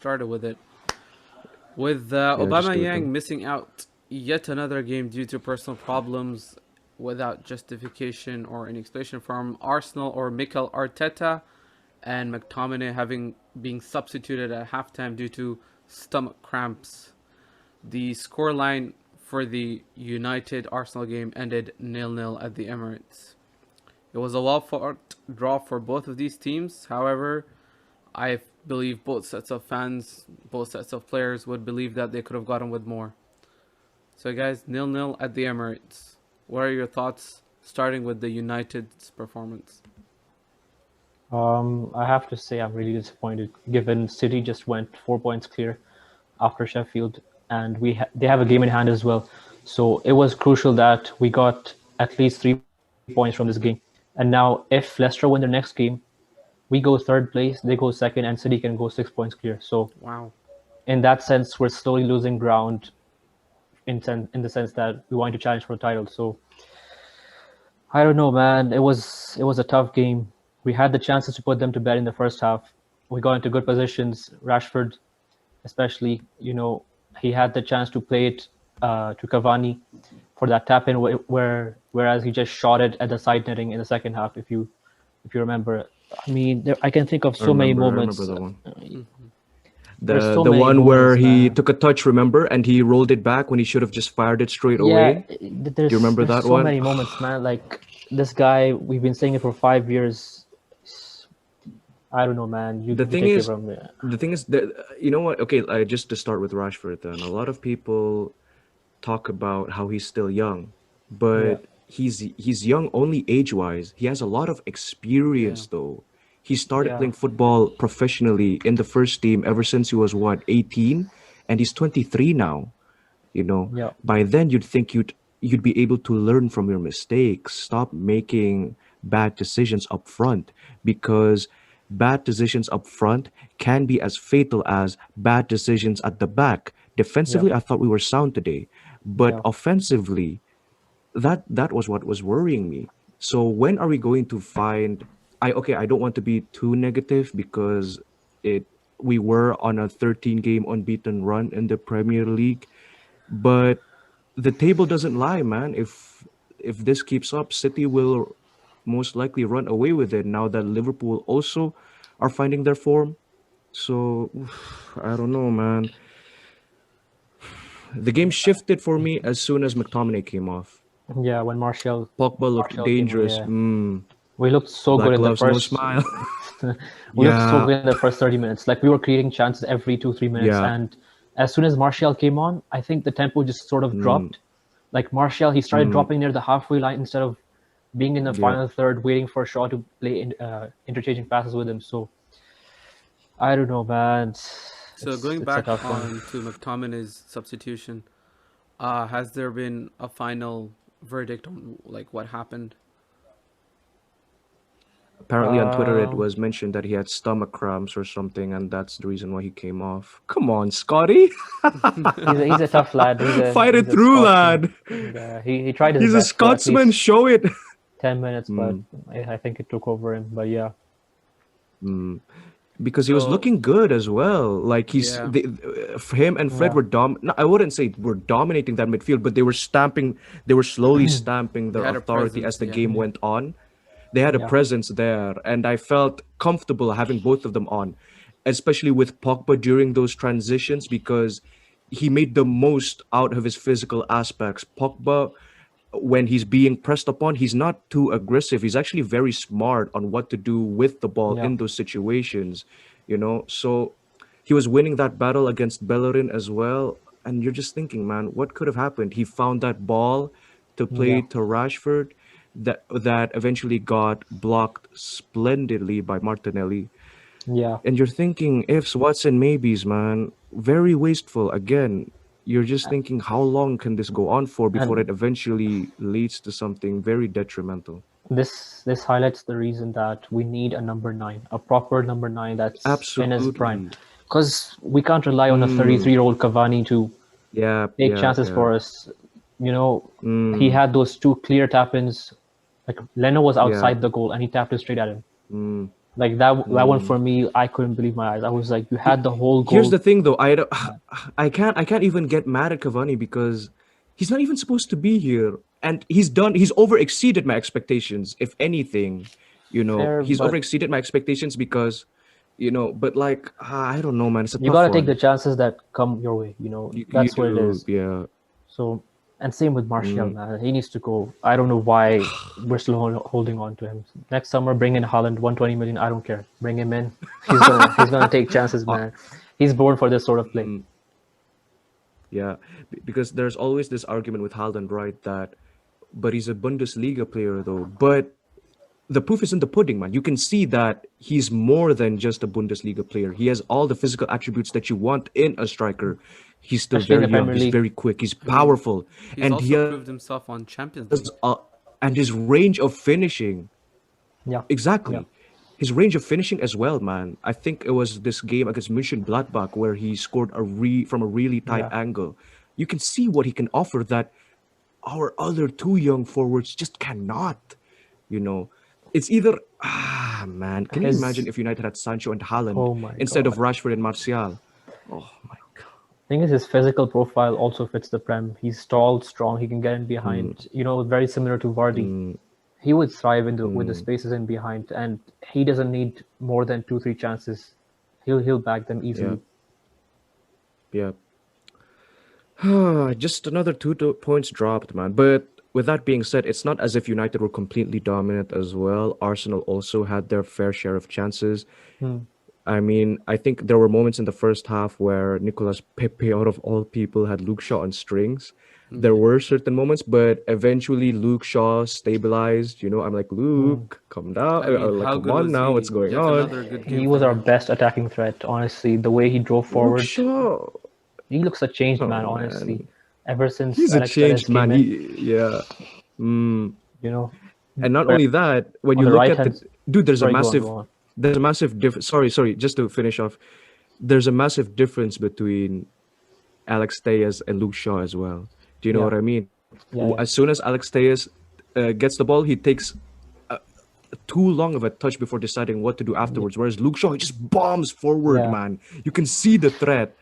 started with it. With Yeah, just do it Aubameyang then. missing out yet another game due to personal problems without justification or any explanation from Arsenal or Mikel Arteta, and McTominay having been substituted at halftime due to stomach cramps. The scoreline for the United Arsenal game ended 0-0 at the Emirates. It was a well fought draw for both of these teams. However, I believe both sets of fans, both sets of players would believe that they could have gotten with more. So, guys, 0-0 at the Emirates. What are your thoughts, starting with the United's performance? I have to say I'm really disappointed, given City just went 4 points clear after Sheffield, and they have a game in hand as well. So it was crucial that we got at least 3 points from this game. And now, if Leicester win their next game, we go third place, they go second, and City can go 6 points clear. So Wow. in that sense, we're slowly losing ground in the sense that we want to challenge for the title. So I don't know, man. It was a tough game. We had the chances to put them to bed in the first half. We got into good positions. Rashford, especially, he had the chance to play it to Cavani for that tap in, whereas he just shot it at the side netting in the second half. If you remember, I mean, I can think of so many I remember moments. that one. There's The so the many one where moments, he man. took a touch, remember, and he rolled it back when he should have just fired it straight Yeah, away. Do you there's remember there's that so one? many moments, man. Like this guy, we've been saying it for 5 years. I don't know, man. You The you thing take it is, from there. the thing is that you know what? Okay, just to start with Rashford, then a lot of people talk about how he's still young, Yeah, but he's young only age-wise. He has a lot of Yeah. experience though. He started yeah, playing football professionally in the first team ever since he was what, 18, and he's 23 now. You know, yeah, by then you'd think you'd be able to learn from your mistakes, stop making bad decisions up front, because bad decisions up front can be as fatal as bad decisions at the back. yeah, Defensively, I thought we were sound today, but yeah. offensively, that was what was worrying me. So when are we going to find? I don't want to be too negative because it we were on a 13 game unbeaten run in the Premier League, but the table doesn't lie, man. If this keeps up, City will most likely run away with it now that Liverpool also are finding their form. So I don't know, man. The game shifted for me as soon as McTominay came off. Yeah, when Martial Pogba when looked Martial came on, dangerous. yeah. We looked so good Black in the gloves, no first. smile. We looked so Yeah, good in the first 30 minutes. Like we were creating chances every 2-3 minutes, yeah. and as soon as Martial came on, I think the tempo just sort of Mm, dropped. Like Martial, he started mm, dropping near the halfway line instead of being in the yeah. final third, waiting for Shaw to play interchanging passes with him. So I don't know, man. So, It's going it's a back tough one. on to McTominay's substitution, has there been a final verdict on like what happened? Apparently on Twitter it Um, was mentioned that he had stomach cramps or something, and that's the reason why he came off. Come on, Scotty. he's a tough lad. He's a Fight he's it a through, Scotsman. lad. He tried his He's a best for at Scotsman. least Show it. 10 minutes, but Mm, I think it took over him. But yeah, mm. Because he was So, looking good as well. Like yeah, him and Fred yeah, were no, I wouldn't say were dominating that midfield, but they were slowly stamping they their had a authority as presence. the Yeah. game yeah, went on. They had a yeah, presence there, and I felt comfortable having both of them on, especially with Pogba during those transitions because he made the most out of his physical aspects. Pogba, when he's being pressed upon, he's not too aggressive. He's actually very smart on what to do with the ball yeah, in those situations, you know. So he was winning that battle against Bellerin as well. And you're just thinking, man, what could have happened? He found that ball to play yeah, to Rashford that eventually got blocked splendidly by Martinelli. yeah. And you're thinking, ifs, whats, and maybes, man. Very wasteful. Again, you're just thinking, how long can this go on for before And it eventually leads to something very detrimental? this highlights the reason that we need a number nine, a proper number nine that's in his prime, Absolutely. because we can't rely on a Mm, 33-year-old Cavani to yeah, take yeah, chances yeah. for us. You know, he Mm, had those two clear tap ins. Like Leno was yeah. outside the goal and he tapped it straight at him. Mm. Like that one for me, I couldn't believe my eyes. I was like, you had the whole Here's goal. the thing, though. I can't even get mad at Cavani because he's not even supposed to be here, and he's over exceeded my expectations. If anything, Fair, he's but over exceeded my expectations because, but like I don't know, man. It's a you tough gotta take the one. chances that come your way. You That's what it do, is. yeah. So, and same with Martial, Mm. man. He needs to go. I don't know why we're still holding on to him. Next summer, bring in Haaland, 120 million. I don't care. Bring him in. He's gonna take chances, Uh, man. He's born for this sort of play. mm, yeah, because there's always this argument with Haaland, right? But he's a Bundesliga player, though. But the proof is in the pudding, man. You can see that he's more than just a Bundesliga player. He has all the physical attributes that you want in a striker. He's still Especially in very the young. Premier He's League. very quick. He's I mean, powerful, he's and he also has proved himself on Champions League. and his range of finishing. Yeah, yeah, Exactly. His range of finishing as well, man. I think it was this game against Mönchengladbach where he scored from a really tight yeah. angle. You can see what he can offer that our other two young forwards just cannot. You know, it's either man. Can you imagine His if United had Sancho and Haaland Oh my instead of god. Rashford and Martial? Oh my Thing is, his physical profile also fits the Prem. He's tall, strong. He can get in God. behind. Very similar to Vardy. Mm, He would thrive with the mm, spaces in behind, and he doesn't need more than 2, 3 chances. He'll bag them yeah, easily. yeah. Just another points dropped, man. But with that being said, it's not as if United were completely dominant as well. Arsenal also had their fair share of chances. Hmm. I mean, I think there were moments in the first half where Nicolas Pepe, out of all people, had Luke Shaw on strings. There Yeah. were certain moments, but eventually Luke Shaw stabilized. I'm like, Hmm. Luke, come down. I mean, Like, how come good on was now. What's he? going Yet on? another good game He was from our him. best attacking threat, honestly. The way he drove Luke forward, Shaw. he looks a changed Oh, man, honestly. man. Ever since He's a Alex Perez changed came man. in, Yeah. Mm. you know, And not where only that, when on you the look right at hand. dude, Sorry, go on, go on. there's a massive difference. Sorry, just to finish off, there's a massive difference between Alex Tejas and Luke Shaw as well. Do you know Yeah, what I mean? yeah, yeah. As soon as Alex Tejas gets the ball, he takes too long of a touch before deciding what to do afterwards. Whereas Luke Shaw, he just bombs forward, Yeah. man. You can see the threat.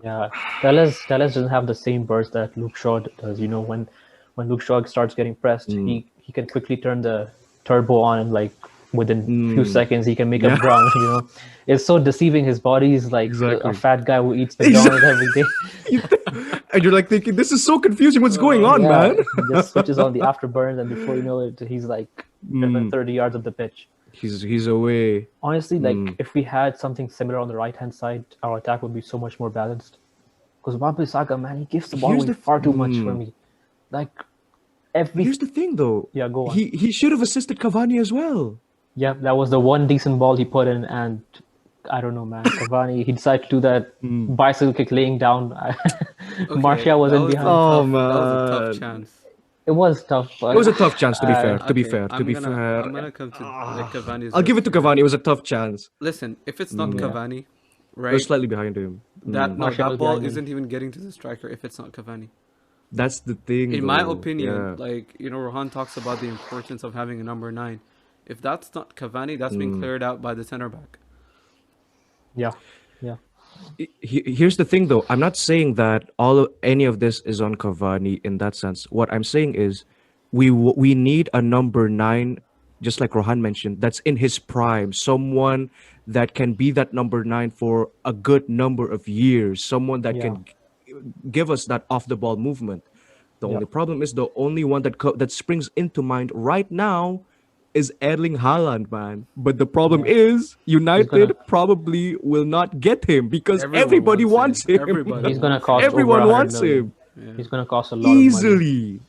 Yeah, Tellez doesn't have the same burst that Luke Shaw does. When Luke Shaw starts getting pressed, Mm, he can quickly turn the turbo on, and like within few mm, seconds he can make up yeah, ground. It's so deceiving. His body is like a exactly. fat guy who eats McDonald's Exactly. every day. And you're like thinking, this is so confusing. What's going on, Yeah, man? he just switches on the afterburns, and before you know it, he's like driven Mm, 30 yards of the pitch. he's away. Honestly, like Mm. if we had something similar on the right hand side, our attack would be so much more balanced. Because Wan-Bissaka, man, he gives the ball Here's away the far too much for me. Like every here's the thing though. yeah, go on. He should have assisted Cavani as well. Yeah, that was the one decent ball he put in, and I don't know, man. Cavani, he decided to do that Mm. bicycle kick laying down. Okay, Martial was in behind. Oh that was a tough man. chance. It was tough, It but was a tough chance to be fair. To be Okay, fair. To be fair. I'm gonna come to like Cavani's I'll give it to rescue. Cavani. It was a tough chance. Listen, if it's not yeah, Cavani, It was right? slightly behind him. Martial That was ball behind him. isn't even getting to the striker if it's not Cavani. That's the thing In my though. opinion, Yeah. like Rohan talks about the importance of having a number 9. If that's not Cavani, that's been Mm. cleared out by the center back. Yeah, yeah, Here's the thing though. I'm not saying that any of this is on Cavani in that sense. What I'm saying is we need a number 9, just like Rohan mentioned, that's in his prime, someone that can be that number 9 for a good number of years, someone that yeah, can give us that off the ball movement. The yeah. only problem is the only one that springs into mind right now is Erling Haaland, man. But the problem Yeah. is He's gonna United probably will not get him because Everyone everybody wants wants him. him. Everybody he's gonna wants cost him. over Everyone 100 wants million. him Yeah. He's gonna cost a lot of money. easily,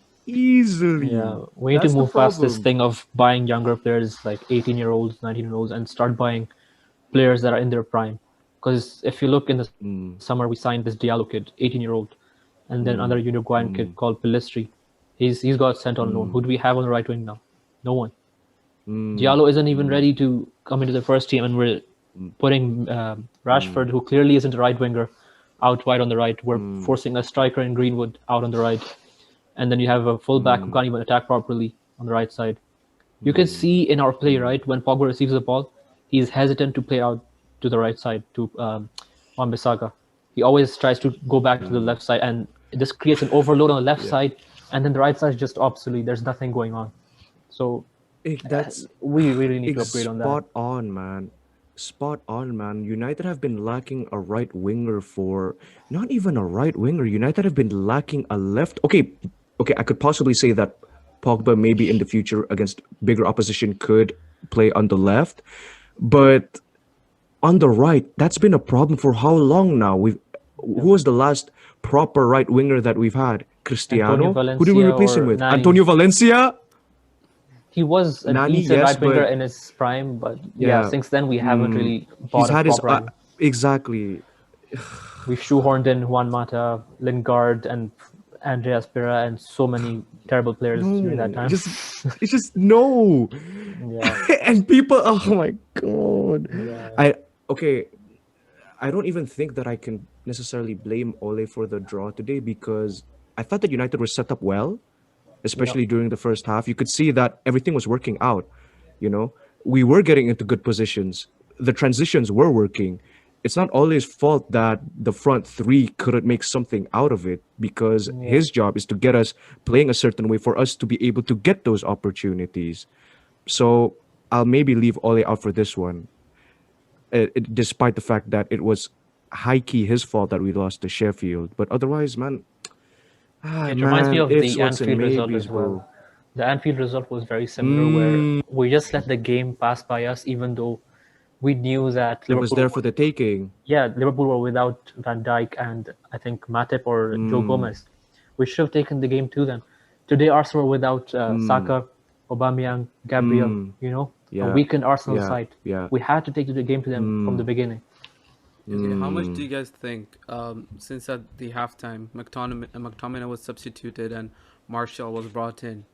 Yeah, easily. we need to That's the move past this problem. thing of buying younger players like 18-year-olds, 19-year-olds, and start buying players that are in their prime. Because if you look in the Mm, summer, we signed this Diallo kid, 18-year-old, and then another mm, Uruguayan kid mm, called Pellistri. He's got sent on loan. mm, Who do we have on the right wing now? No one. mm, Diallo isn't even mm, ready to come into the first team, and we're mm, putting mm, Rashford, who clearly isn't a right winger, out wide on the right. We're mm, forcing a striker in Greenwood out on the right, and then you have a fullback who mm, can't even attack properly on the right side. You can mm, see in our play, mm, right, when Pogba receives the ball, he's hesitant to play out to the right side to Wan-Bissaka. He always tries to go back to the left side, and this creates an overload on the left Yeah. side, and then the right side is just obsolete. There's nothing going on. So That's we really need to upgrade on that. spot on, man. Spot on, man. United have been lacking a right winger for not even a right winger. United have been lacking a left. Okay, okay, I could possibly say that Pogba maybe in the future against bigger opposition could play on the left, but on the right, that's been a problem for how long now? Who was the last proper right winger that we've had? Antonio Cristiano? Who did we Valencia replace him or with? Nani. Antonio Valencia? He was a Nani, decent yes, right winger but in his prime, but yeah, yeah. since then we haven't really He's bought a had his proper right. exactly. We shoehorned in Juan Mata, Lingard, and Andreas Pira, and so many terrible players during that No, time. it's just no. Yeah, And people, oh my god. yeah, I okay. I don't even think that I can necessarily blame Ole for the draw today because I thought that United were set up well, yeah, especially during the first half. You could see that everything was working out. You know, we were getting into good positions. The transitions were working. It's not Ole's fault that the front three couldn't make something out of it because yeah. his job is to get us playing a certain way for us to be able to get those opportunities. So I'll maybe leave Ole out for this one, despite the fact that it was high key his fault that we lost to Sheffield. But otherwise, man, It reminds me man, of ifs, the whats, and Anfield result maybes, as well. bro. The Anfield result was very similar, where Mm, we just let the game pass by us, even though we knew that it was Liverpool there for the taking. yeah, Liverpool were without Van Dijk and I think Matip or Joe Mm, Gomez. We should have taken the game to them. Today, Arsenal were without mm, Saka, Aubameyang, Gabriel. mm. A Yeah, weakened Arsenal yeah, side. yeah. We had to take the game to them from the Mm, beginning. Okay, how much do you mm. guys think, since at the halftime, McTominay was substituted and Martial was brought in?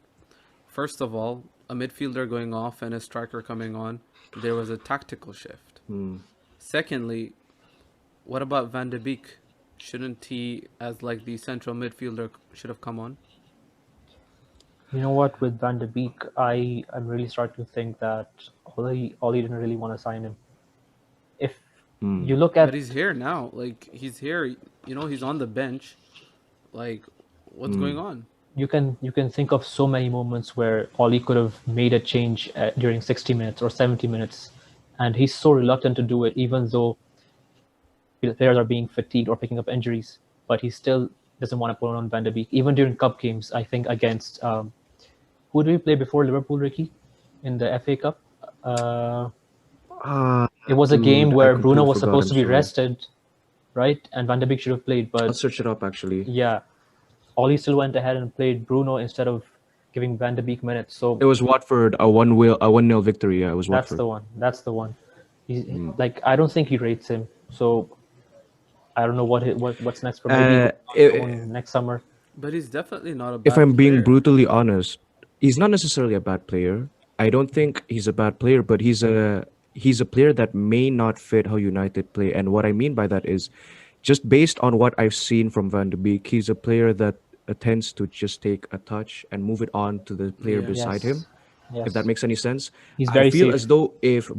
First of all, a midfielder going off and a striker coming on, there was a tactical shift. Mm. Secondly, what about Van de Beek? Shouldn't he, as like the central midfielder, should have come on? You know what? With Van de Beek, I'm really starting to think that Oli didn't really want to sign him. If you Mm. look But at he's here now. Like, he's here. He's on the bench. Like, what's going Mm. on? you can think of so many moments where Oli could have made a change during 60 minutes or 70 minutes, and he's so reluctant to do it, even though the players are being fatigued or picking up injuries. But he still doesn't want to put on Van de Beek. Even during cup games, I think against who did we play before Liverpool, Ricky, in the FA Cup? Uh, Ah, it was a game dude, I where Bruno completely was forgot. supposed I'm to be sorry. rested, right? And Van de Beek should have played, I'll but search it up actually. yeah, Oli still went ahead and played Bruno instead of giving Van de Beek minutes. So It was Watford, a 1-0 victory. Yeah, it was that's Watford. the one. That's the one. Mm. Like I don't think he rates him. So I don't know what's next for maybe Uh, going on loan next summer. But he's definitely not a if bad I'm being player. brutally honest, he's not necessarily a bad player. I don't think he's a bad player, but he's a player that may not fit how United play. And what I mean by that is just based on what I've seen from Van de Beek, he's a player that tends to just take a touch and move it on to the player Yeah. beside him, Yes, if that yes. makes any sense. He's I very feel safe. as though if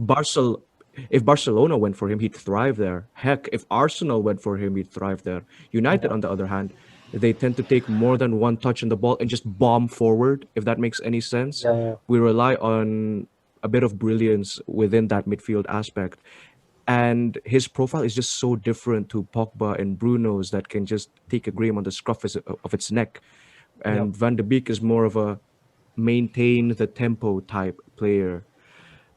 Barcelona went for him, he'd thrive there. Heck, if Arsenal went for him, he'd thrive there. United, Yeah, on the other hand, they tend to take more than one touch on the ball and just bomb forward, if that makes any sense. yeah, yeah. We rely on a bit of brilliance within that midfield aspect. And his profile is just so different to Pogba and Bruno's that can just take a game on the scruff of its neck. Yep. And Van de Beek is more of a maintain the tempo type player.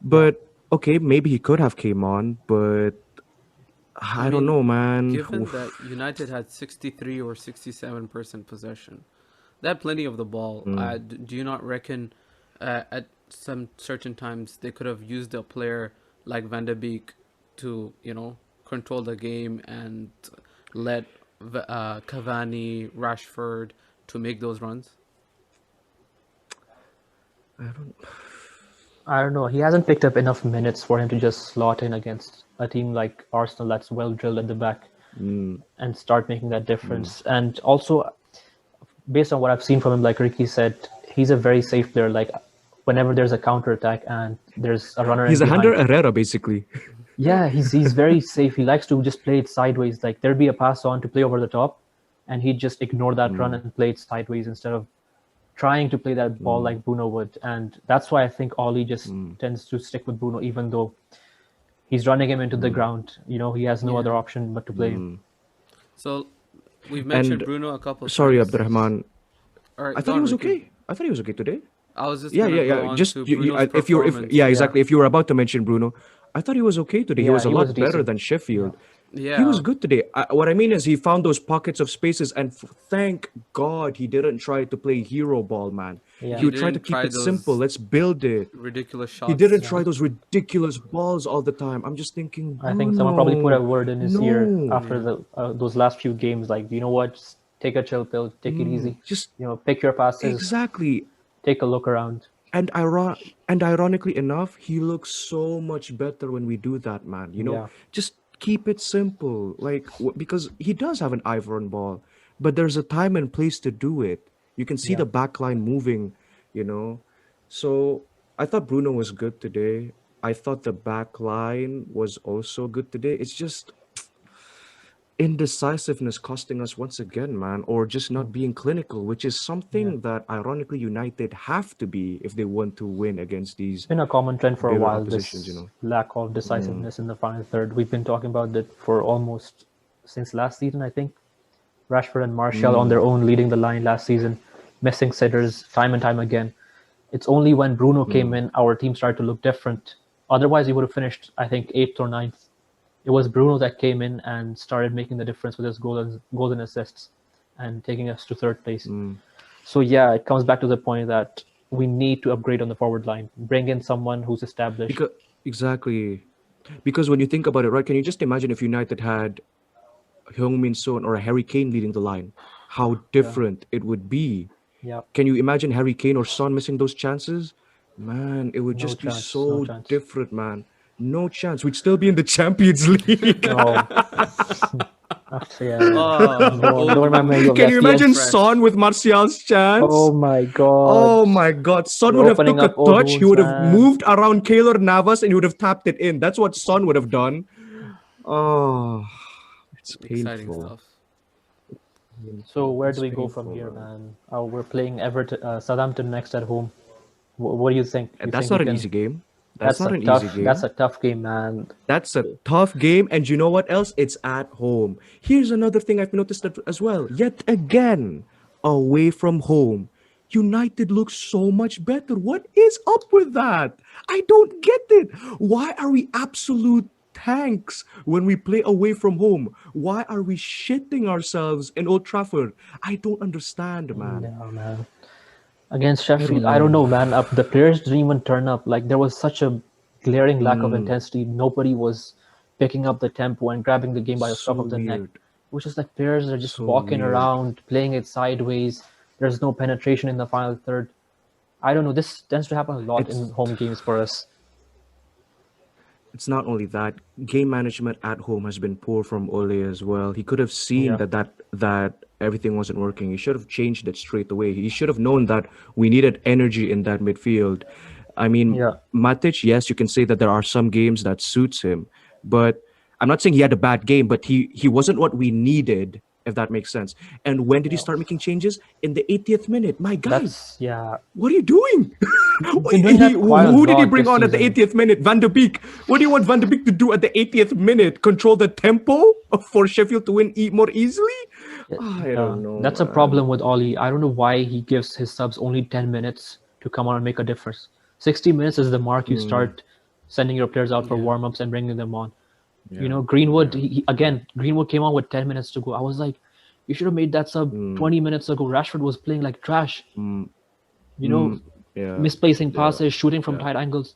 Yeah. But okay, maybe he could have came on, but I I don't mean, know, man. given that United had 63 or 67% possession, they had plenty of the ball. Mm. Do you not reckon at some certain times they could have used a player like Van de Beek to, control the game and let Cavani, Rashford to make those runs? I don't. I don't know. He hasn't picked up enough minutes for him to just slot in against a team like Arsenal that's well drilled at the back Mm, and start making that mm, difference. And also, based on what I've seen from him, like Ricky said, he's a very safe player. Like whenever there's a counter attack and there's a runner in He's a Hunter behind. Herrera, basically. Yeah, he's very safe. He likes to just play it sideways. Like there'd be a pass on to play over the top, and he'd just ignore that run and play it sideways instead of trying to play that ball like Bruno would. And that's why I think Ollie just tends to stick with Bruno, even though he's running him into the ground. He has no other Yeah. option but to play him. So we've mentioned And Bruno a couple of sorry, times. Abdurrahman. All I right, thought go he on, was Ricky. okay. I thought he was okay today. I was just Yeah, gonna yeah, go yeah. on Just to Bruno's if you're if performance. yeah, Yeah, exactly. If you were about to mention Bruno, I thought he was okay today. He yeah, was a he was lot better decent. than Yeah, Sheffield. He was Yeah, good today. What I mean is he found those pockets of spaces, and thank God he didn't try to play hero ball, man. yeah, He he would try to didn't keep try it simple. those Let's build it. ridiculous He didn't shots. yeah. try those ridiculous balls all the time. I'm just thinking, I think someone probably put a Bruno, word in his ear no. after Yeah, the those last few games. Like, you know what? Just take a chill pill, take it easy. Just Pick your passes, exactly. take a look around. And ironically enough, he looks so much better when we do that, man. Yeah, Just keep it simple, like because he does have an iron ball, but there's a time and place to do it. You can see yeah. the back line moving, you know. So I thought Bruno was good today. I thought the back line was also good today. It's just indecisiveness costing us once again, man, or just Mm, not being clinical, which is yeah. something that ironically United have to be if they want to win against It's these been a common trend for a bigger while, oppositions, this lack of decisiveness in the final third. We've been talking about it for almost since last season, I think. Rashford and Martial on their own leading the line last season, missing sitters time and time again. It's only when Bruno came in, our team started to look different. Otherwise, he would have finished, I think, eighth or ninth. It was Bruno that came in and started making the difference with his goals and assists and taking us to third place. So yeah, it comes back to the point that we need to upgrade on the forward line, bring in someone who's established. Because exactly, because when you think about it, right? Can you just imagine if United had Heung-min Son or a Harry Kane leading the line, how Yeah, different it would be? yeah, Can you imagine Harry Kane or Son missing those chances? Man, it would no just be chance, no so chance. different, man. No chance. We'd still be in the Champions League. No, yeah, oh, don't old remind me of Can that. you The imagine Son fresh. with Martial's chance? Oh my God, Oh my God. Son we're would have opening took a up old touch. He wounds, would have man. moved around Keylor Navas and he would have tapped it in. That's what Son would have done. Oh, it's Exciting painful. stuff. So where do It's we go from painful, here, man. man? We're playing Southampton next at home. What do you think? And You that's think we not an can? easy game. That's not an easy That's game. a tough game, man. That's a tough game. And you know what else? It's at home. Here's another thing I've noticed as well. Yet again, away from home, United looks so much better. What is up with that? I don't get it. Why are we absolute tanks when we play away from home? Why are we shitting ourselves in Old Trafford? I don't understand, man. No, man. Against I don't Sheffield, I don't know. know, man. The players didn't even turn up. Like there was such a glaring lack of intensity. Nobody was picking up the tempo and grabbing the game by the So scruff of the neck. weird. It was just like players are just So walking weird. around, playing it sideways. There's no penetration in the final third. I don't know. This tends to happen a lot in It's home games for us. it's not only that, game management at home has been poor from Ole as well. He could have seen Yeah, that everything wasn't working. He should have changed it straight away. He should have known that we needed energy in that midfield. I mean, yeah, Matic, yes, you can say that there are some games that suits him, but I'm not saying he had a bad game, but he wasn't what we needed, if that makes sense. And when did he yeah. start making changes? In the 80th minute. My guy, That's yeah. what are you doing? We've been doing that quite a Who did he lot bring this on at the season. 80th minute? Van de Beek. What do you want Van de Beek to do at the 80th minute? Control the tempo for Sheffield to win more easily? I don't know, That's a man. problem with Ollie. I don't know why he gives his subs only 10 minutes to come on and make a difference. 60 minutes is the mark you start sending your players out for Yeah. warm ups and bringing them on. Yeah, Greenwood, yeah. again, Greenwood came on with 10 minutes to go. I was like, you should have made that sub 20 minutes ago. Rashford was playing like trash, Mm, you know, mm, yeah, misplacing yeah, passes, shooting from yeah, tight angles.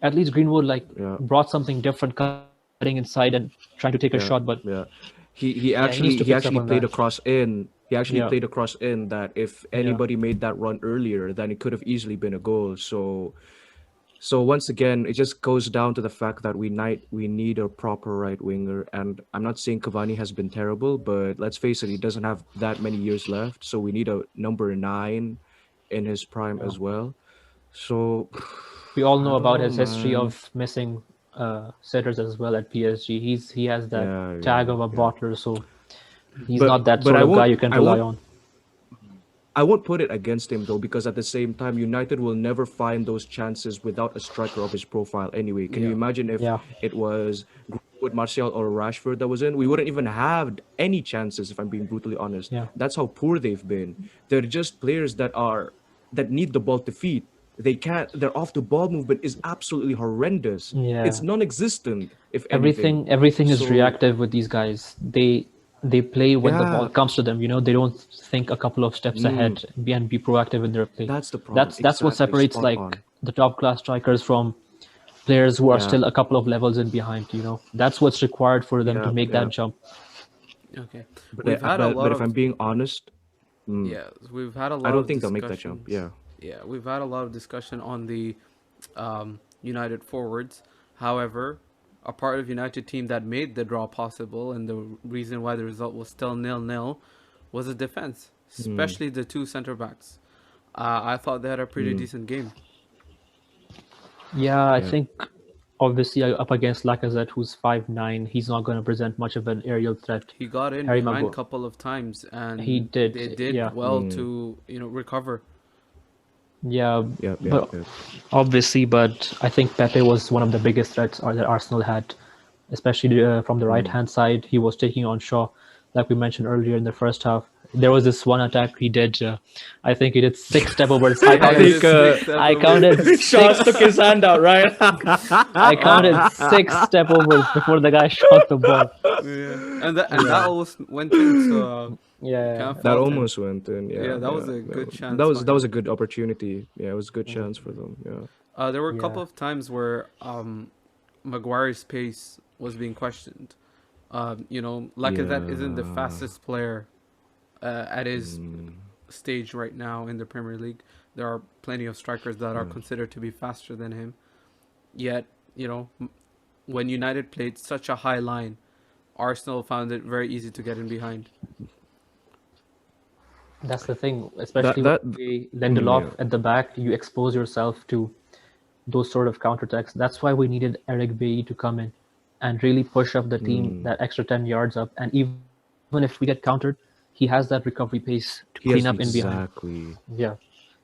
At least Greenwood like yeah, brought something different, cutting inside and trying to take a shot. But yeah, yeah. He yeah, he needs actually to he fix up actually on played that. a cross in. He actually Yeah, played a cross in that if yeah, anybody made that run earlier, then it could have easily been a goal. So once again, it just goes down to the fact that we need a proper right winger. And I'm not saying Cavani has been terrible, but let's face it, he doesn't have that many years left. So we need a number 9 in his prime yeah. as well. So We all I know don't about know, his history man. of missing sitters as well at PSG. He has that Yeah, tag yeah, of a yeah. bottler, so he's not that But sort of guy you can rely on. I won't put it against him though, because at the same time, United will never find those chances without a striker of his profile. Anyway, can you Yeah. imagine if Yeah, it was with Martial or Rashford that was in? We wouldn't even have any chances. If I'm being brutally honest, yeah, that's how poor they've been. They're just players that need the ball to feed. They can't. Their off the ball movement is absolutely horrendous. It's yeah. non-existent, if anything. Everything is So reactive with these guys. They play when the ball yeah, comes to them. They don't think a couple of steps mm, ahead and be proactive in their play. that's the problem. That's what Exactly, separates spot like on. the top class strikers from players who are Yeah, still a couple of levels in behind. That's what's required for them to yeah, make that yeah. jump. Okay. We've had a lot But if of I'm being honest, mm, Yeah, we've had a I lot don't of think they'll make that jump. discussions. Yeah. Yeah, we've had a lot of discussion on the United forwards. However, a part of United team that made the draw possible and the reason why the result was still 0-0 was the defense, Mm, especially the two center backs. I thought they had a pretty mm, decent game. Yeah, I yeah. think obviously up against Lacazette, who's 5'9", he's not going to present much of an aerial threat. He got in Harry behind a Maguire, couple of times he and they did, did yeah, well Mm, to, recover. yeah, yep, yep, but yep. obviously, but I think Pepe was one of the biggest threats that Arsenal had, especially from the right Mm. hand side. He was taking on Shaw, like we mentioned earlier in the first half. There was this one attack he did. I think he did six step overs. I I Yeah, he counted. think did six I overs. counted Shaw took six. his hand out, right? I counted Oh, 6 step overs before the guy shot the ball. yeah. And that Yeah, almost went in, so you yeah, can't That fault him. almost went in. Yeah, Yeah, that yeah. was a That, good that chance was by that was him. a good opportunity. Yeah, it was a good chance for them. Yeah. There were a yeah. couple of times where Maguire's pace was being questioned. Lacazette isn't the Yeah. fastest player at his Mm, stage right now in the Premier League. There are plenty of strikers that are yeah. considered to be faster than him. Yet, when United played such a high line, Arsenal found it very easy to get in behind. That's the thing, That especially when that. you play Lindelof Yeah. at the back, you expose yourself to those sort of counterattacks. That's why we needed Eric Bailly to come in and really push up the team Mm. that extra 10 yards up. And even if we get countered, he has that recovery pace to clean up in He has behind. exactly. Yeah.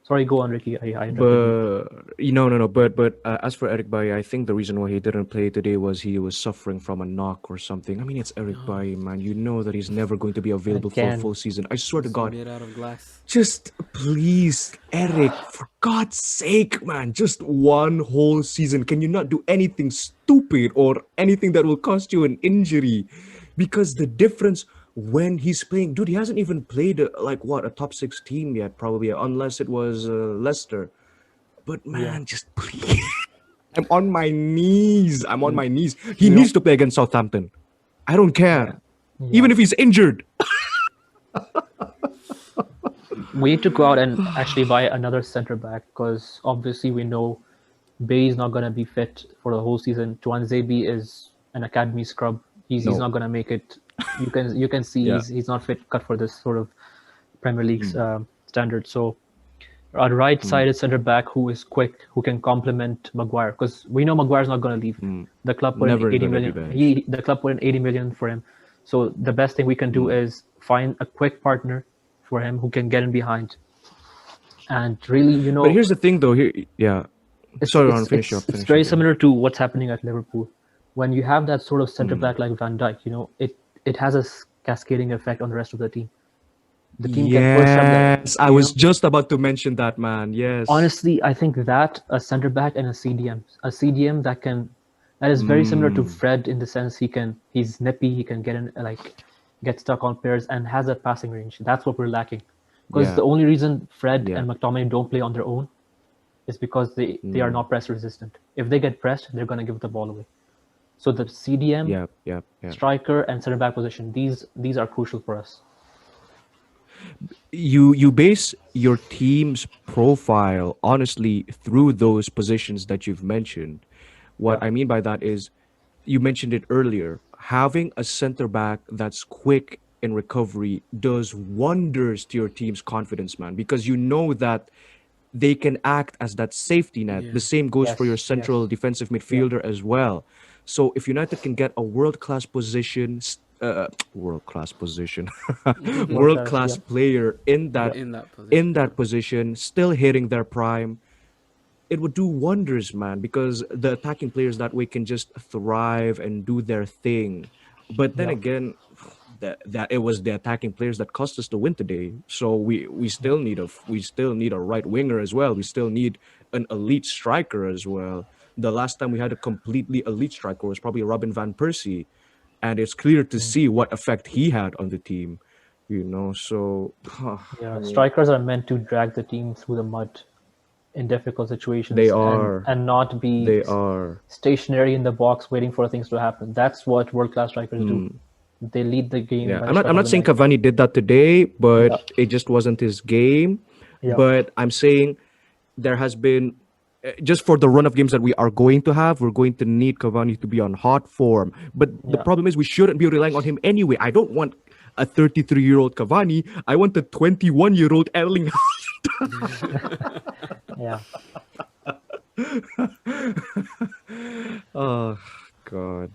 Sorry, go on, Ricky. I interrupted you. But no. But as for Eric Bailly, I think the reason why he didn't play today was he was suffering from a knock or something. I mean, it's Eric Oh, Bailly, man. You know that he's never going to be available for a Again, full season. I swear to he's God. made out of glass. Just please, Eric, for God's sake, man. Just one whole season. Can you not do anything stupid or anything that will cost you an injury? Because the difference when he's playing, dude, he hasn't even played like what, a top six team yet, probably, unless it was Leicester. But yeah. man, just please. I'm on my knees. I'm on You, my knees. He you needs know, to play against Southampton. I don't yeah. care. Yeah. Even if he's injured. We need to go out and actually buy another center back because obviously we know Bay is not going to be fit for the whole season. Tuanzebe is an academy scrub. He's No. not going to make it. You can see Yeah. he's not fit cut for this sort of Premier League's Mm, standard. So a right-sided mm, center back who is quick, who can complement Maguire, because we know Maguire's not going to leave. mm. The club put in Never 80 gonna be million. benched. The club put in 80 million for him. So the best thing we can do Mm. is find a quick partner for him who can get in behind and really, But here's the thing, though. Here, yeah. it's Sorry, Ron. it's Finish it's up. it's Finish very up. Yeah. similar to what's happening at Liverpool. When you have that sort of center Mm. back like Van Dijk, it has a cascading effect on the rest of the team. The team can push up the, Yes, I you was know. just about to mention that, man. Yes. Honestly, I think that a center back and a CDM that is very similar to Mm. Fred in the sense he's nippy, he can get in like get stuck on players and has a passing range. That's what we're lacking. Because Yeah. the only reason Fred Yeah. and McTominay don't play on their own is because they are Mm. not press resistant. If they get pressed, they're gonna give the ball away. So the CDM, Yeah. Yeah. Yeah. striker, and center back position, these are crucial for us. You base your team's profile honestly through those positions that you've mentioned. What Yeah. I mean by that is, you mentioned it earlier. Having a center back that's quick in recovery does wonders to your team's confidence, man, because you know that they can act as that safety net. Yeah. The same goes for your Yes, yes. central defensive Yeah. midfielder as well. So if United can get a world class position, world class position, World world class. class Yeah. player Yeah. In that position, in yeah. that position, still hitting their prime, it would do wonders, man, because the attacking players that way can just thrive and do their thing. But then Yeah. again, that it was the attacking players that cost us the win today. So we Yeah. still need we still need a right winger as well. We still need an elite striker as well. The last time we had a completely elite striker was probably Robin van Persie, and it's clear to Mm. see what effect he had on the team. So I Yeah. mean, Strikers are meant to drag the team through the mud in difficult they situations are, and not be they are. stationary in the box waiting for things to happen. That's what world class strikers do. Mm. They lead the game Yeah, by the I'm scruff of not the saying neck. Cavani did that today, Yeah. but it just wasn't his game. Yeah. But I'm saying there has been just for the run of games that we are going to have, we're going to need Cavani to be on hot form. But the Yeah. problem is we shouldn't be relying on him anyway. I don't want a 33-year-old Cavani. I want a 21-year-old Erling. Yeah. Oh God,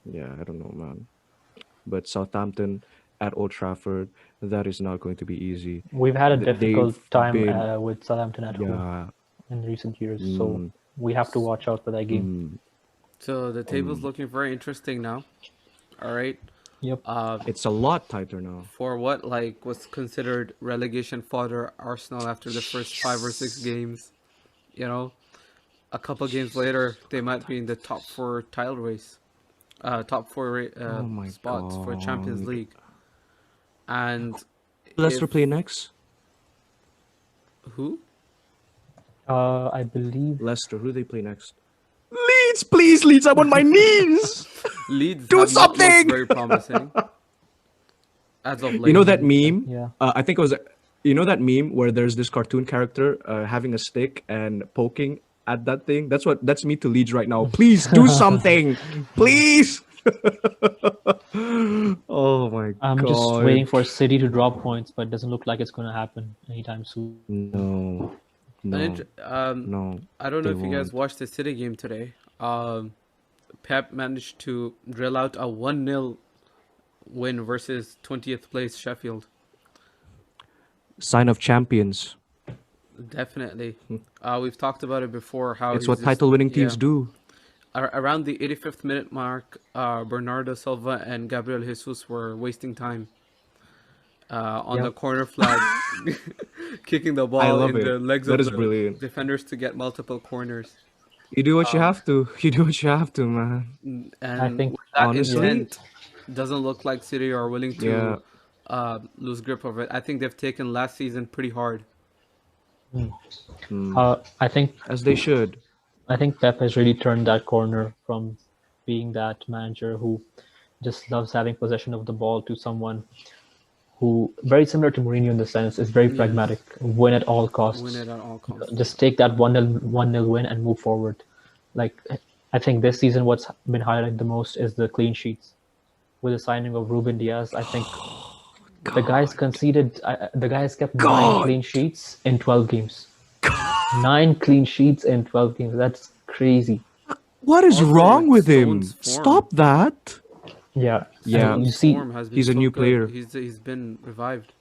yeah, I don't know, man. But Southampton at Old Trafford, that is not going to be easy. We've had a difficult They've time been, with Southampton at home yeah, in recent years, so mm, we have to watch out for that game. mm, So the table's mm. looking very interesting now. All right. Yep. Uh, It's a lot tighter now. for what like was considered relegation fodder, Arsenal after the first 5 or 6 games, you know, a couple games later they might be in the top four title race, top four Oh my spots for Champions God. League. And Leicester if play next? who I believe. Leicester, who do they play next? Leeds, please, Leeds, I'm on my knees. Leeds Do have not looked something. very promising as of You know late. that meme? Yeah. I think it was, that meme where there's this cartoon character having a stick and poking at that thing? That's me to Leeds right now. Please do something. Yeah. Please. Oh my I'm just waiting God. for City to drop points, but it doesn't look like it's going to happen anytime soon. No, no, no, I don't know they if you guys won't. watched the City game today. Pep managed to drill out a 1-0 win versus 20th place Sheffield. Sign of champions. Definitely. We've talked about it before. How It's he's what just, title winning yeah. teams do. Around the 85th minute mark, Bernardo Silva and Gabriel Jesus were wasting time on the Yep. corner flag, kicking the I ball love in it. the legs That of is the brilliant. defenders to get multiple corners. You do what you Um, have to. You do what you have to, man. I and think with that Honestly, intent, doesn't look like City are willing yeah. to lose grip of it. I think they've taken last season pretty hard. Mm. I think As they should. Pep has really turned that corner from being that manager who just loves having possession of the ball to someone who, very similar to Mourinho in the sense, is very Yes, pragmatic, win at all win costs. it at all costs. Just take that 1-0 win and move forward. Like, I think this season what's been highlighted the most is the clean sheets. With the signing of Ruben Diaz, I think the guys conceded. The guys kept 9 clean sheets in 12 games. 9 clean sheets in 12 games. That's crazy. What is Also, wrong with with him? Stone's form, Stop that. Yeah. Yeah. And you Stone's see, form has been He's a so new good. player. He's been revived.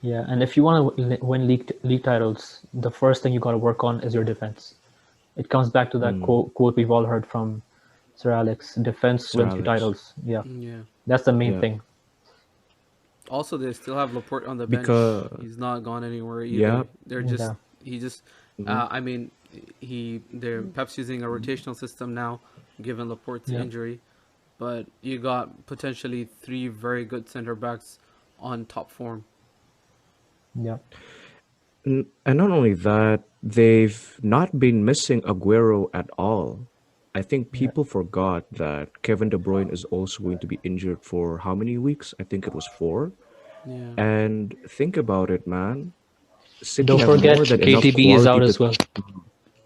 yeah. And if you want to win league titles, the first thing you got to work on is your defense. It comes back to that quote we've all heard from Sir Alex: "Defense Sir wins you Alex. titles." Yeah, Yeah. that's the main Yeah. thing. Also, they still have Laporte on the bench. Because He's not gone anywhere either. yeah. They're just Yeah. he just. Mhm. I mean, they're Pep's using a rotational system now, given Laporte's Yeah. injury. But you got potentially 3 very good center backs on top form. Yeah. And not only that, they've not been missing Aguero at all. I think Yeah. people forgot that Kevin De Bruyne is also going to be injured for how many weeks? I think it was 4. Yeah. And think about it, man. City Don't have forget more than enough KTB is out quality as to. well.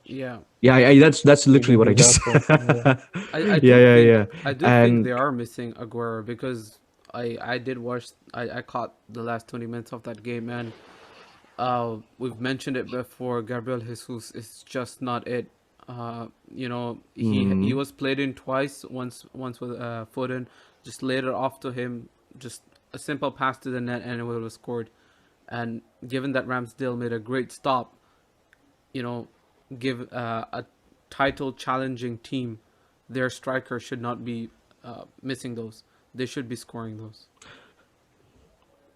Yeah. Yeah, that's literally what I KTB is just out for. said. I Yeah, do yeah, think yeah. they And are missing Aguero because I did watch I caught the last 20 minutes of that game, and We've mentioned it before. Gabriel Jesus is just not it. He Mm, was played in twice. Once with Foden, just laid it off to him. Just a simple pass to the net, and it would have scored. And given that Ramsdale made a great stop, you know, give a title challenging team, their striker should not be missing those. They should be scoring those.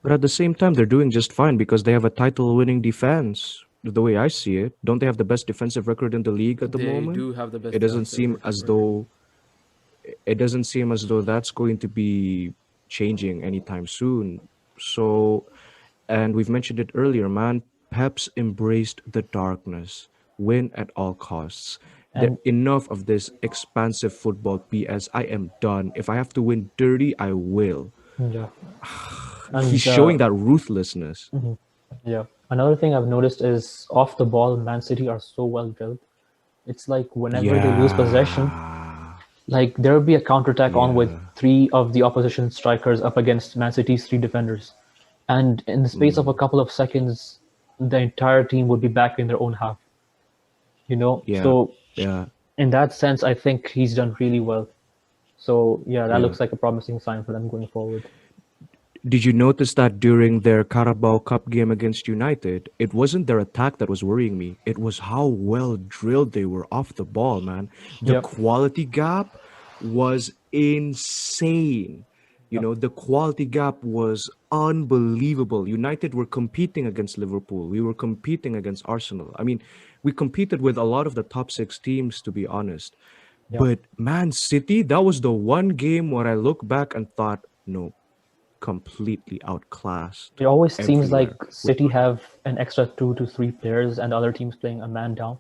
but at the same time, they're doing just fine because they have a title-winning defense. The way I see it, don't they have the best defensive record in the league at the They moment? do have the It best doesn't defensive seem as record. though that's going to be changing anytime soon. So, and we've mentioned it earlier, man. Pep's embraced the darkness, win at all costs. And Enough of this expansive football BS. I am done. If I have to win dirty, I will. yeah, He's and showing that ruthlessness. yeah. Another thing I've noticed is off the ball, Man City are so well drilled. It's like whenever they lose possession, Yeah, like there'll be a counterattack on with yeah. three of the opposition strikers up against Man City's three defenders. And in the space of a Mm, couple of seconds, the entire team would be back in their own half, you know? yeah, So yeah, in that sense, I think he's done really well. So yeah, that yeah. looks like a promising sign for them going forward. Did you notice that during their Carabao Cup game against United, it wasn't their attack that was worrying me. It was how well drilled they were off the ball, man. The Yep. quality gap was insane. Yep. The quality gap was unbelievable. United were competing against Liverpool. We were competing against Arsenal. I mean, we competed with a lot of the top six teams, to be honest. Yep. But Man City, that was the one game where I look back and thought, no, completely outclassed It always seems like everywhere. City have an extra 2 to 3 players and the other team's playing a man down.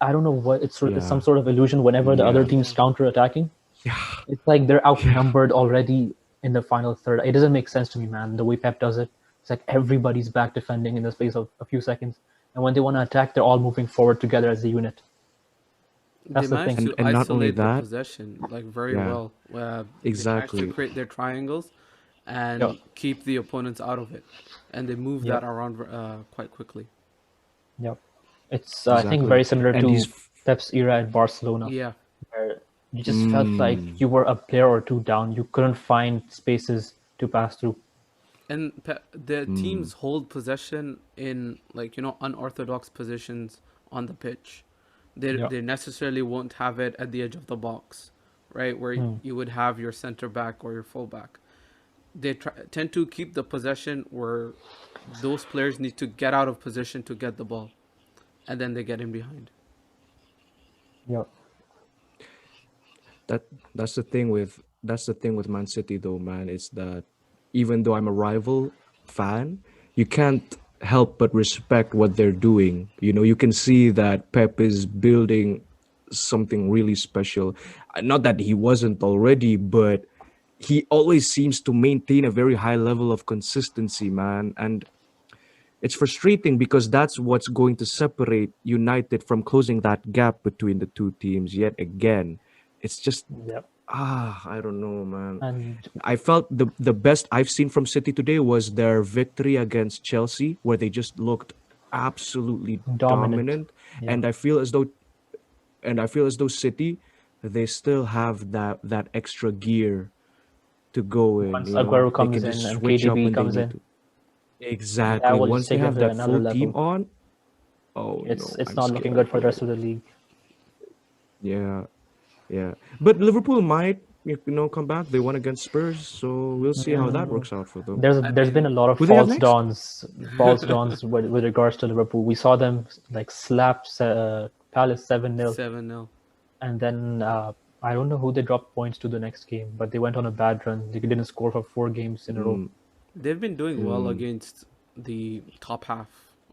I don't know what it's some Yeah, sort of illusion whenever the other yeah, team's Yeah. counter attacking. yeah, It's like they're yeah. outnumbered already in the final third. It doesn't make sense to me, man. The way Pep does it, it's like everybody's back defending in the space of a few seconds, and when they want to attack, they're all moving forward together as a unit. They That's the managed thing. to And not only isolate the that, possession like very yeah, well. They managed to exactly. create their triangles Yep. and keep the opponents out of it, and they move that Yep. around quite quickly. Yep. It's I think Exactly. very similar And to he's Pep's era at Barcelona, Yeah, where you just felt like mm, you were a player or two down. You couldn't find spaces to pass through. and the mm, teams hold possession in unorthodox positions on the pitch. They Yeah. they necessarily won't have it at the edge of the box, right, where you would have your center back or your fullback. They tend to keep the possession where those players need to get out of position to get the ball, and then they get in behind. Yep. that that's the thing with Man City though, man. It's that even though I'm a rival fan, you can't help but respect what they're doing. You can see that Pep is building something really special. Not that he wasn't already, but he always seems to maintain a very high level of consistency, man. And it's frustrating because that's what's going to separate United from closing that gap between the two teams yet again. It's just Yep. I don't know, man. And I felt the best I've seen from City today was their victory against Chelsea, where they just looked absolutely dominant. dominant. Yeah. And I feel as though City, they still have that extra gear to go in. Once Aguero They comes can just in and switch up KDB when they comes need in, to. that Exactly. will Once just they take them have to that another full team level. on, oh It's no, it's I'm not looking good scared, for the bro. rest of the league. Yeah, yeah. But Liverpool might, come back. They won against Spurs, so we'll see how that Mm, works out for them. there's I there's been a mean, lot of Who they have next? false dawns with regards to Liverpool. We saw them like slap Palace 7-0, 7-0. and then I don't know who they dropped points to the next game, but they went on a bad run. They didn't score for 4 games in a row. Mm, They've been doing well mm, against the top half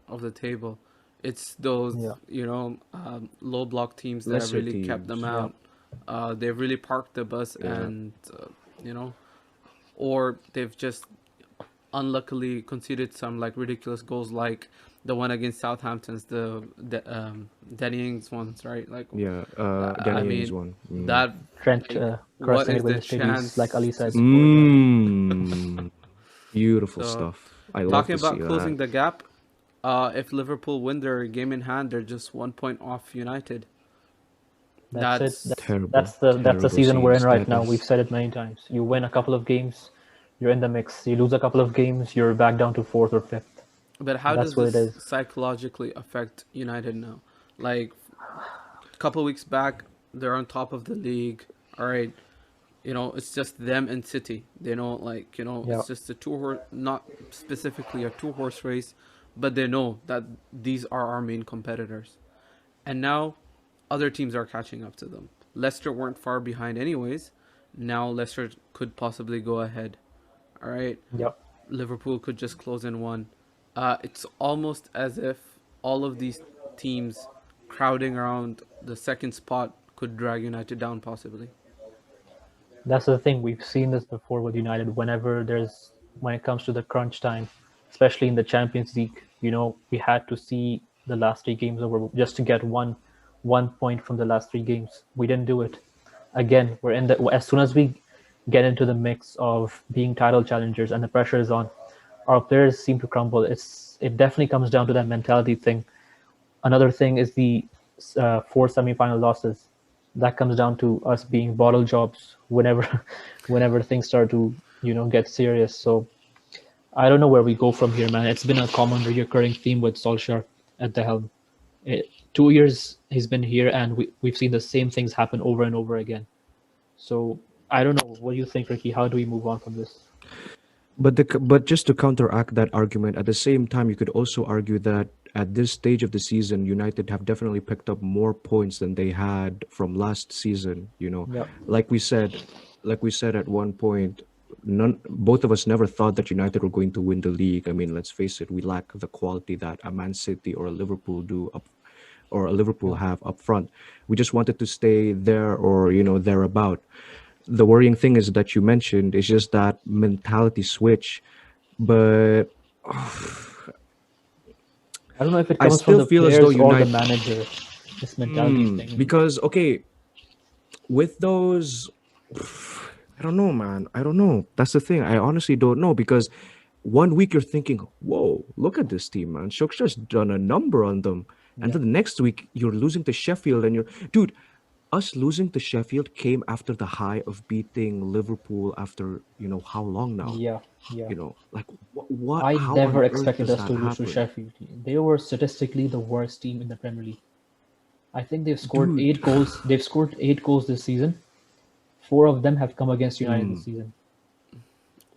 of the table. It's those, Yeah, low block teams that have lesser really kept them teams. yeah, out. They've really parked the bus, Yeah. and you know, or they've just unluckily conceded some like ridiculous goals, like the one against Southampton's Danny Ings ones, right? Like, Yeah. I Danny Ings mean, one. Mm. that Trent like, what crossing is it with the his titties, like chance Ali to said. score that? Mm. Beautiful So, stuff. I love talking to see about that. closing the gap, If Liverpool win their game in hand, they're just 1 point off United. That's it. That's That's the Terrible season we're in scenes. right That now. We've is said it many times. You win a couple of games, you're in the mix. You lose a couple of games, you're back down to fourth or fifth. But how That's does what it this is. psychologically affect United now? Like a couple of weeks back, they're on top of the league. All right, it's just them and City. They know, like, Yeah, it's just a two horse, not specifically a two-horse race, but they know that these are our main competitors. And now other teams are catching up to them. Leicester weren't far behind anyways. Now Leicester could possibly go ahead. All right, yeah. Liverpool could just close in one. It's almost as if all of these teams crowding around the second spot could drag United down possibly. That's the thing. We've seen this before with United. When it comes to the crunch time, especially in the Champions League, we had to see the last three games over just to get one point from the last three games. We didn't do it. Again, we're in the as soon as we get into the mix of being title challengers and the pressure is on, our players seem to crumble. It definitely comes down to that mentality thing. Another thing is the four semifinal losses. That comes down to us being bottle jobs whenever, whenever things start to get serious. So I don't know where we go from here, man. It's been a common recurring theme with Solskjaer at the helm. 2 years he's been here, and we've seen the same things happen over and over again. So I don't know. What do you think, Ricky? How do we move on from this? but just to counteract that argument, at the same time, you could also argue that at this stage of the season, United have definitely picked up more points than they had from last season. Yeah, Like we said, at one point, both of us never thought that United were going to win the league. I mean, let's face it, we lack the quality that a Man City or a Liverpool do up, or a Liverpool yeah. have up front. We just wanted to stay there, or thereabout. The worrying thing is that you mentioned is just that mentality switch. But I don't know if it I comes from still the feel as though players or the United, manager. This mentality thing. because okay, with those, I don't know, man. I don't know. That's the thing. I honestly don't know, because one week you're thinking, "Whoa, look at this team, man. Shook's just done a number on them," and Yeah, then the next week you're losing to Sheffield, and dude. Us losing to Sheffield came after the high of beating Liverpool after how long now? yeah, yeah. Like what? I How on never earth expected does us to that lose to happen, Sheffield. They were statistically the worst team in the Premier League. I think they've scored dude? 8 goals. They've scored 8 goals this season. Four of them have come against United this season.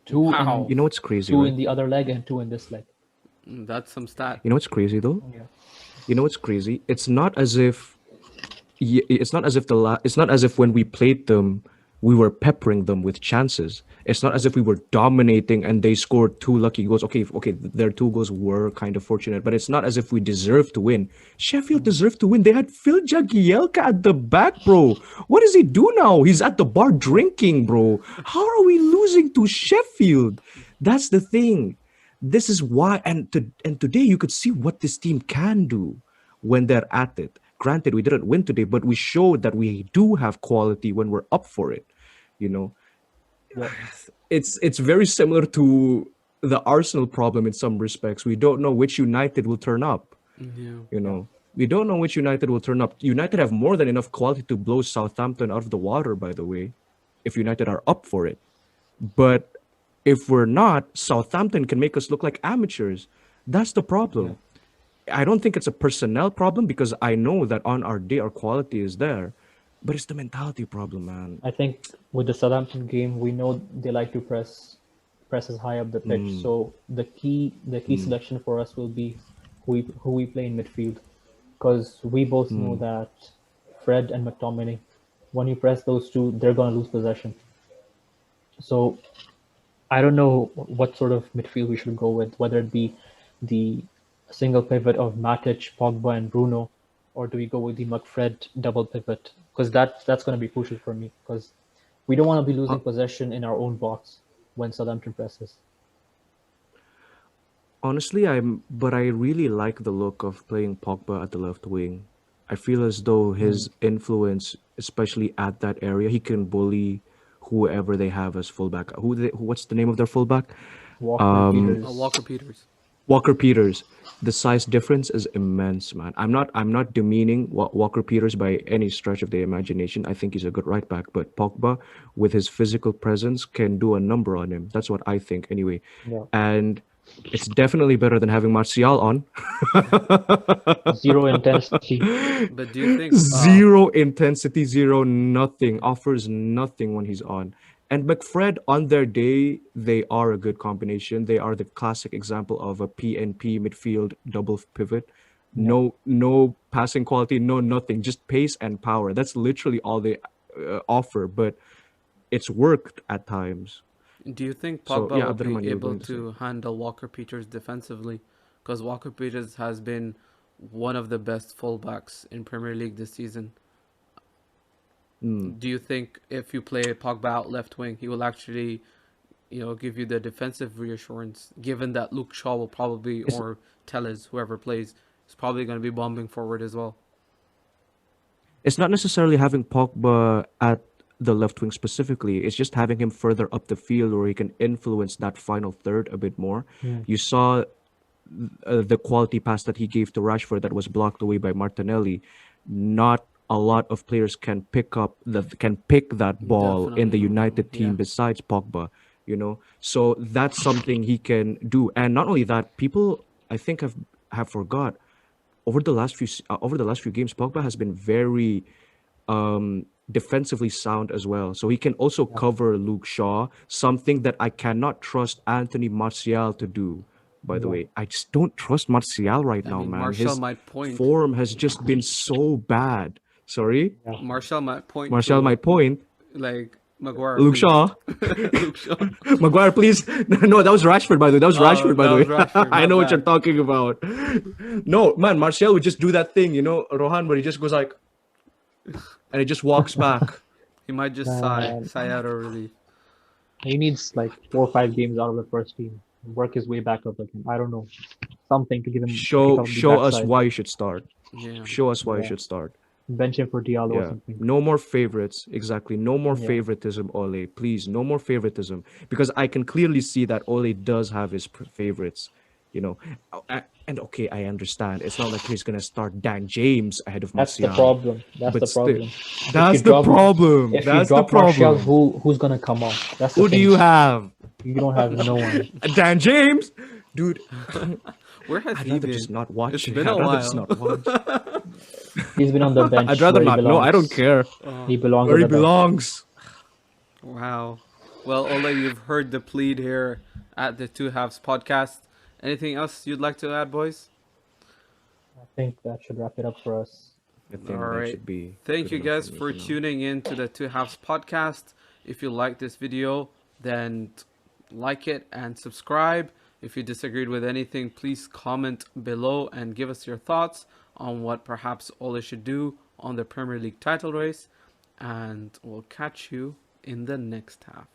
Two in Wow, You know what's crazy, two right? in the other leg and two in this leg. that's some stat. You know what's crazy though? Yeah, You know what's crazy? It's not as if when we played them, we were peppering them with chances. It's not yeah, as if we were dominating and they scored two lucky goals. Okay, okay, their two goals were kind of fortunate, but it's not as if we deserved to win. Sheffield deserved to win. They had Phil Jagielka at the back, bro. What does he do now? He's at the bar drinking, bro. How are we losing to Sheffield? That's the thing. This is why, and today you could see what this team can do when they're at it. Granted, we didn't win today, but we showed that we do have quality when we're up for it. You know, yeah. it's very similar to the Arsenal problem in some respects. We don't know which United will turn up. Yeah. You Yeah. know, we don't know which United will turn up. United have more than enough quality to blow Southampton out of the water, by the way, if United are up for it. But if we're not, Southampton can make us look like amateurs. That's the Yeah. problem. I don't think it's a personnel problem, because I know that on our day our quality is there, but it's the mentality problem, man. I think with the Southampton game, we know they like to press as high up the pitch. So the key selection for us will be who we play in midfield, because we both know that Fred and McTominay, when you press those two, they're gonna lose possession. So I don't know what sort of midfield we should go with, whether it be the single pivot of Matic, Pogba, and Bruno, or do we go with the McFred double pivot? Because that's going to be crucial for me, because we don't want to be Uh, losing possession in our own box when Southampton presses. Honestly, but I really like the look of playing Pogba at the left wing. I feel as though his influence, especially at that area, he can bully whoever they have as fullback. What's the name of their fullback? Walker, Um, Peters, Walker Peters. Walker Peters, the size difference is immense, man. I'm not demeaning Walker Peters by any stretch of the imagination. I think he's a good right back, but Pogba, with his physical presence, can do a number on him. That's what I think, anyway. Yeah. And it's definitely better than having Martial on. Zero intensity. But do you think Zero intensity, zero nothing, offers nothing when he's on. And McFred, on their day, they are a good combination. They are the classic example of a PNP midfield double pivot. Yeah. No passing quality, no nothing, just pace and power. That's literally all they offer, but it's worked at times. do you think So Pogba yeah, will be Abdurrahman, you were able going to say. to handle Walker Peters defensively? Because Walker Peters has been one of the best fullbacks in Premier League this season. Hmm. Do you think if you play Pogba out left wing, he will actually, give you the defensive reassurance, given that Luke Shaw will probably, It's or Tellez, whoever plays, is probably going to be bombing forward as well? it's not necessarily having Pogba at the left wing specifically. It's just having him further up the field where he can influence that final third a bit more. Hmm. You saw the quality pass that he gave to Rashford that was blocked away by Martinelli. Not a lot of players can pick that ball in Definitely the not. United Yeah. team besides Pogba, So that's something he can do. And not only that, people I think have forgot over the last few games, Pogba has been very defensively sound as well. So he can also Yeah. cover Luke Shaw, something that I cannot trust Anthony Martial to do. By the Yeah. way, I just don't trust Martial right I now, mean, man. Martial His might point. form has just been so bad. Sorry, Yeah. Martial might point Martial, my to, point. like, Maguire, Luke please. Shaw, Luke Shaw. Maguire, please. No, that was Rashford, by the way. That was Oh, Rashford, by that the was way. Rashford. I My know what you're bad. talking about. No, man, Martial would just do that thing, Rohan, where he just goes like, and he just walks back. He might just Man, sigh out of relief. he needs like 4 or 5 games out of the first team. Work his way back up again. I don't know. Something to give him a kick Show out of the show us backside. why you should start. Yeah. Show us why you Yeah. should start. Bench him for Diallo or Yeah. something. No more favorites. Exactly. No more Yeah. favoritism, Ole. Please, no more favoritism. Because I can clearly see that Ole does have his favorites. You know. And okay, I understand. It's not like he's gonna start Dan James ahead of That's the Martial. problem. That's But the still, problem. If you that's the drop problem. if you That's the drop Martial, problem. who's gonna come off? That's the Who do thing. you have? You don't have no one. Dan James? Dude, Where has I'd he rather been? just not watch It's it. been a I'd rather just while. not watch. He's been on the I'd bench rather where he not. No, I don't belongs. care. He belongs Where on he the bench. belongs. Wow. Well, Ola, you've heard the plead here at the Two Halves podcast. Anything else you'd like to add, boys? I think that should wrap it up for us. I All think that right. should be Thank good you enough guys for me for for now. tuning in to the Two Halves podcast. If you like this video, then like it and subscribe. If you disagreed with anything, please comment below and give us your thoughts on what perhaps Ole should do on the Premier League title race. And we'll catch you in the next half.